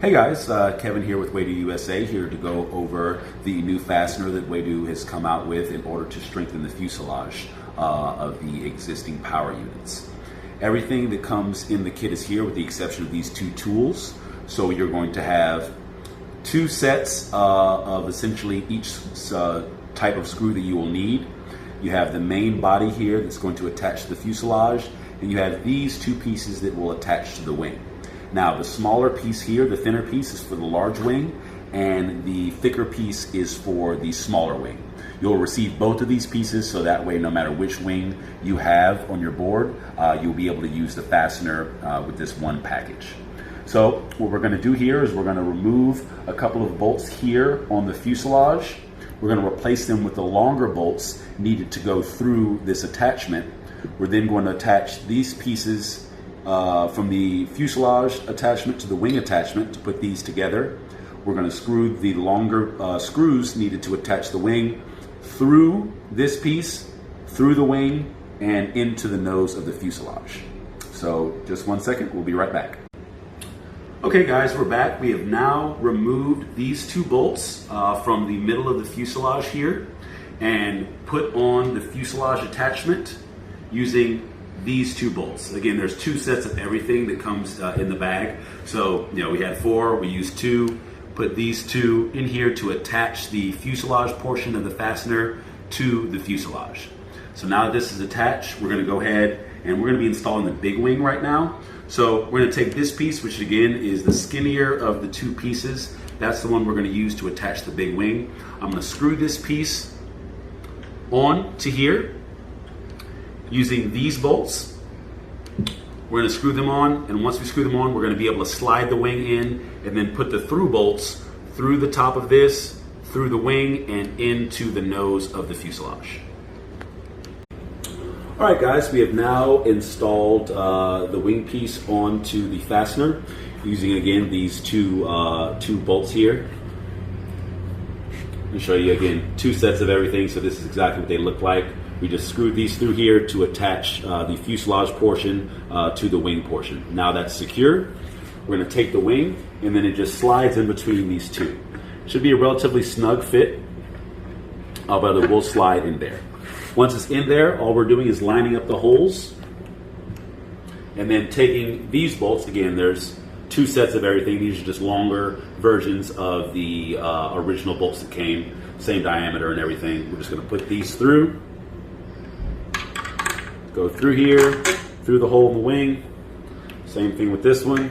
Hey guys, Kevin here with Waydoo USA, here to go over the new fastener that Waydoo has come out with in order to strengthen the fuselage of the existing power units. Everything that comes in the kit is here with the exception of these two tools. So you're going to have two sets of essentially each type of screw that you will need. You have the main body here that's going to attach to the fuselage, and you have these two pieces that will attach to the wing. Now, the smaller piece here, the thinner piece, is for the large wing, and the thicker piece is for the smaller wing. You'll receive both of these pieces, so that way, no matter which wing you have on your board, you'll be able to use the fastener with this one package. So what we're going to do here is we're going to remove a couple of bolts here on the fuselage. We're going to replace them with the longer bolts needed to go through this attachment. We're then going to attach these pieces from the fuselage attachment to the wing attachment to put these together. We're going to screw the longer screws needed to attach the wing through this piece, through the wing, and into the nose of the fuselage. So just 1 second, we'll be right back. Okay guys, we're back. We have now removed these two bolts from the middle of the fuselage here and put on the fuselage attachment using these two bolts. Again, there's two sets of everything that comes in the bag. So, we had four, we used two, put these two in here to attach the fuselage portion of the fastener to the fuselage. So now that this is attached, we're gonna go ahead and we're gonna be installing the big wing right now. So we're gonna take this piece, which again is the skinnier of the two pieces. That's the one we're gonna use to attach the big wing. I'm gonna screw this piece on to here using these bolts. We're going to screw them on, and once we screw them on, we're going to be able to slide the wing in and then put the through bolts through the top of this, through the wing, and into the nose of the fuselage. All right guys, we have now installed the wing piece onto the fastener using again these two bolts here. Let me show you again two sets of everything, so this is exactly what they look like. We just screwed these through here to attach the fuselage portion to the wing portion. Now that's secure. We're going to take the wing, and then it just slides in between these two. It should be a relatively snug fit, but it will slide in there. Once it's in there, all we're doing is lining up the holes, and then taking these bolts. Again, there's two sets of everything. These are just longer versions of the original bolts that came, same diameter and everything. We're just going to put these through. Go through here, through the hole in the wing. Same thing with this one.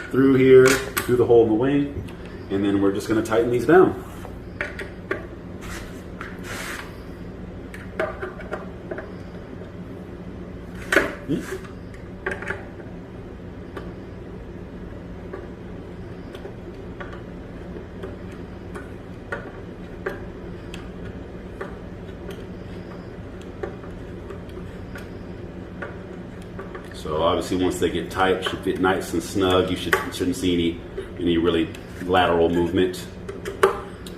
Through here, through the hole in the wing. And then we're just going to tighten these down. So obviously once they get tight, it should fit nice and snug. You shouldn't see any really lateral movement.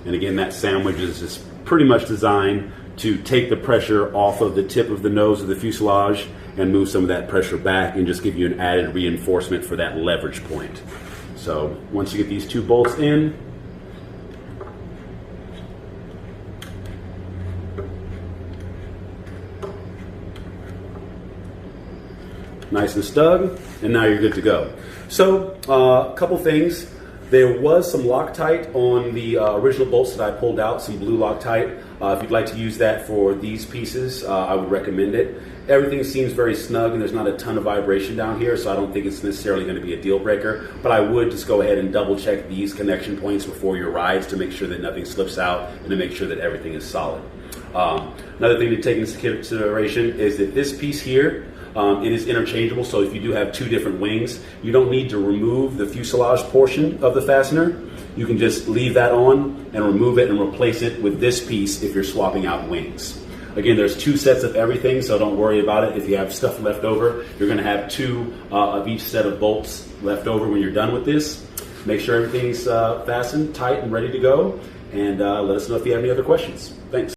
And again, that sandwich is just pretty much designed to take the pressure off of the tip of the nose of the fuselage and move some of that pressure back and just give you an added reinforcement for that leverage point. So once you get these two bolts in, nice and snug, and now you're good to go. So a couple things. There was some Loctite on the original bolts that I pulled out, some blue Loctite. If you'd like to use that for these pieces, I would recommend it. Everything seems very snug and there's not a ton of vibration down here, so I don't think it's necessarily going to be a deal breaker, but I would just go ahead and double check these connection points before your rides to make sure that nothing slips out and to make sure that everything is solid. Another thing to take into consideration is that this piece here, it is interchangeable, so if you do have two different wings, you don't need to remove the fuselage portion of the fastener. You can just leave that on and remove it and replace it with this piece if you're swapping out wings. Again, there's two sets of everything, so don't worry about it. If you have stuff left over, you're going to have two of each set of bolts left over when you're done with this. Make sure everything's fastened, tight, and ready to go, and let us know if you have any other questions. Thanks.